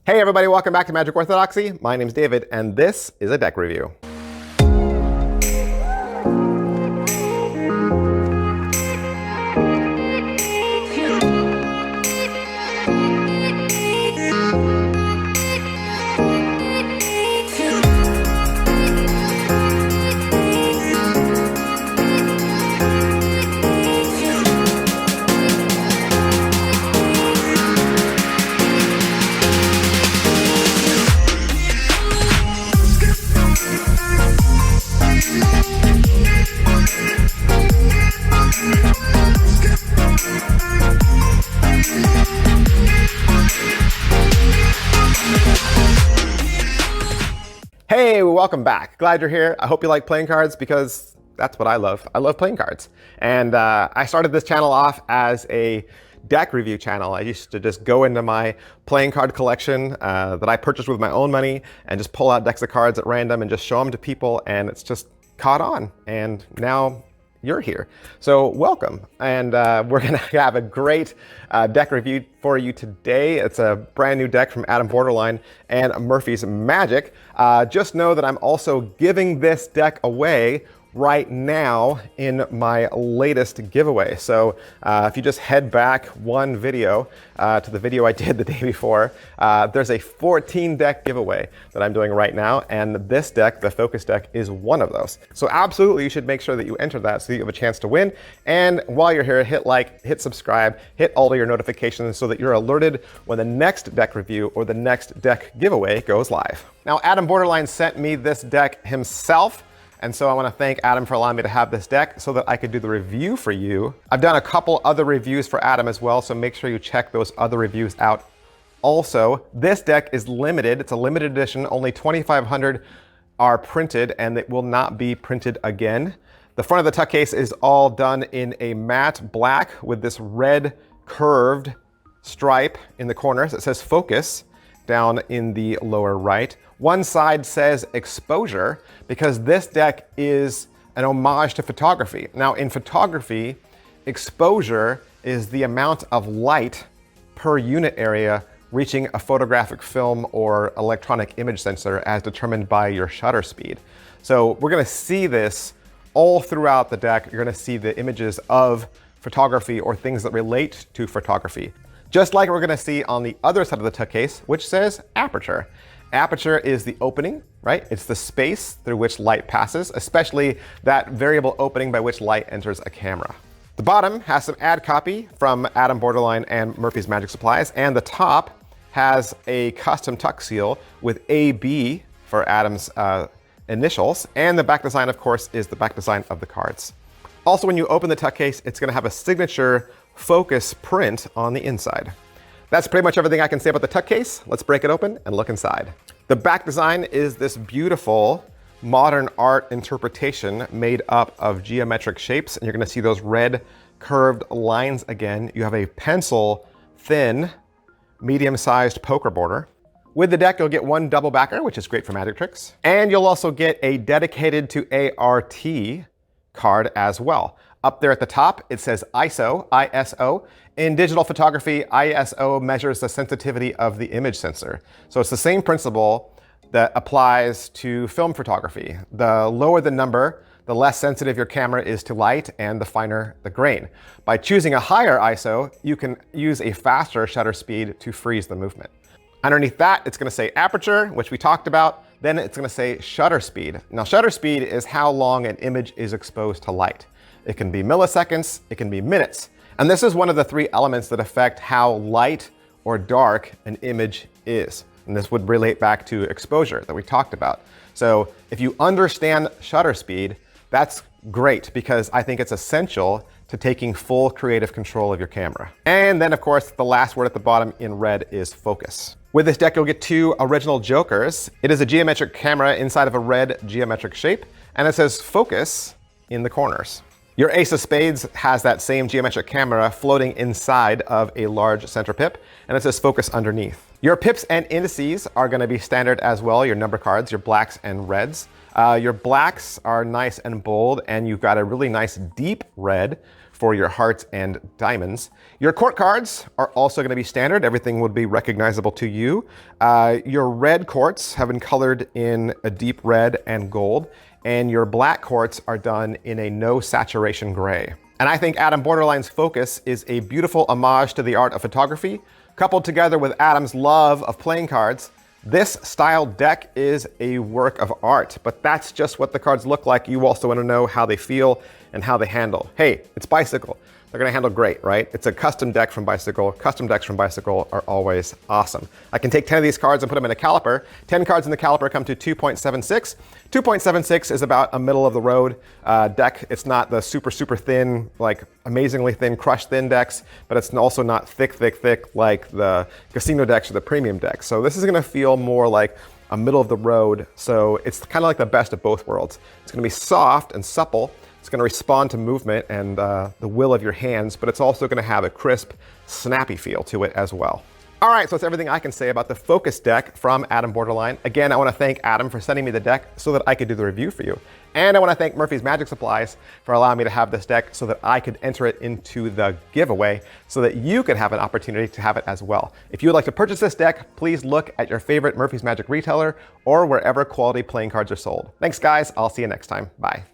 Hey everybody, welcome back to Magic Orthodoxy. My name's David, and this is a deck review. Hey, welcome back. Glad you're here. I hope you like playing cards because that's what I love. I love playing cards. And I started this channel off as a deck review channel. I used to just go into my playing card collection that I purchased with my own money and just pull out decks of cards at random and just show them to people, and it's just caught on. And now you're here. So welcome. And we're gonna have a great deck review for you today. It's a brand new deck from Bordeline and Murphy's Magic. Just know that I'm also giving this deck away right now in my latest giveaway. So if you just head back one video to the video I did the day before, there's a 14 deck giveaway that I'm doing right now, and this deck, the Focus deck, is one of those. So absolutely you should make sure that you enter that so that you have a chance to win. And while you're here, hit like, hit subscribe, hit all of your notifications so that you're alerted when the next deck review or the next deck giveaway goes live. Now, Bordeline sent me this deck himself. And so I want to thank Adam for allowing me to have this deck so that I could do the review for you. I've done a couple other reviews for Adam as well, so make sure you check those other reviews out. Also, this deck is limited. It's a limited edition. Only 2,500 are printed, and it will not be printed again. The front of the tuck case is all done in a matte black with this red curved stripe in the corners. It says Focus down in the lower right. One side says Exposure because this deck is an homage to photography. Now, in photography, exposure is the amount of light per unit area reaching a photographic film or electronic image sensor as determined by your shutter speed. So we're gonna see this all throughout the deck. You're gonna see the images of photography or things that relate to photography. Just like we're gonna see on the other side of the tuck case, which says Aperture. Aperture is the opening, right? It's the space through which light passes, especially that variable opening by which light enters a camera. The bottom has some ad copy from Bordeline and Murphy's Magic Supplies, and the top has a custom tuck seal with AB for Adam's initials, and the back design, of course, is the back design of the cards. Also, when you open the tuck case, it's gonna have a signature Focus print on the inside. That's pretty much everything I can say about the tuck case. Let's break it open and look inside. The back design is this beautiful modern art interpretation made up of geometric shapes, and you're gonna see those red curved lines again. You have a pencil thin, medium-sized poker border. With the deck, you'll get one double backer, which is great for magic tricks. And you'll also get a dedicated to ART card as well. Up there at the top, it says ISO, ISO. In digital photography, ISO measures the sensitivity of the image sensor. So it's the same principle that applies to film photography. The lower the number, the less sensitive your camera is to light and the finer the grain. By choosing a higher ISO, you can use a faster shutter speed to freeze the movement. Underneath that, it's gonna say Aperture, which we talked about. Then it's gonna say Shutter Speed. Now, shutter speed is how long an image is exposed to light. It can be milliseconds, it can be minutes. And this is one of the three elements that affect how light or dark an image is. And this would relate back to exposure that we talked about. So if you understand shutter speed, that's great because I think it's essential to taking full creative control of your camera. And then of course, the last word at the bottom in red is Focus. With this deck, you'll get two original jokers. It is a geometric camera inside of a red geometric shape, and it says Focus in the corners. Your Ace of Spades has that same geometric camera floating inside of a large center pip, and it says Focus underneath. Your pips and indices are going to be standard as well, your number cards, your blacks and reds. Your blacks are nice and bold, and you've got a really nice deep red for your hearts and diamonds. Your court cards are also going to be standard. Everything would be recognizable to you. Your red courts have been colored in a deep red and gold, and your black courts are done in a no saturation gray. And I think Adam Bordeline's focus is a beautiful homage to the art of photography, coupled together with Adam's love of playing cards. This style deck is a work of art, but that's just what the cards look like. You also want to know how they feel and how they handle. Hey, it's Bicycle. They're going to handle great, right? It's a custom deck from Bicycle. Custom decks from Bicycle are always awesome. I can take 10 of these cards and put them in a caliper. 10 cards in the caliper come to 2.76. 2.76 is about a middle of the road deck. It's not the super, super thin, like amazingly thin, crushed thin decks, but it's also not thick, thick, thick like the casino decks or the premium decks. So this is going to feel more like a middle of the road. So it's kind of like the best of both worlds. It's going to be soft and supple. It's going to respond to movement and the will of your hands, but it's also going to have a crisp, snappy feel to it as well. All right, so that's everything I can say about the Focus deck from Adam Borderline. Again, I want to thank Adam for sending me the deck so that I could do the review for you. And I want to thank Murphy's Magic Supplies for allowing me to have this deck so that I could enter it into the giveaway so that you could have an opportunity to have it as well. If you would like to purchase this deck, please look at your favorite Murphy's Magic retailer or wherever quality playing cards are sold. Thanks, guys. I'll see you next time. Bye.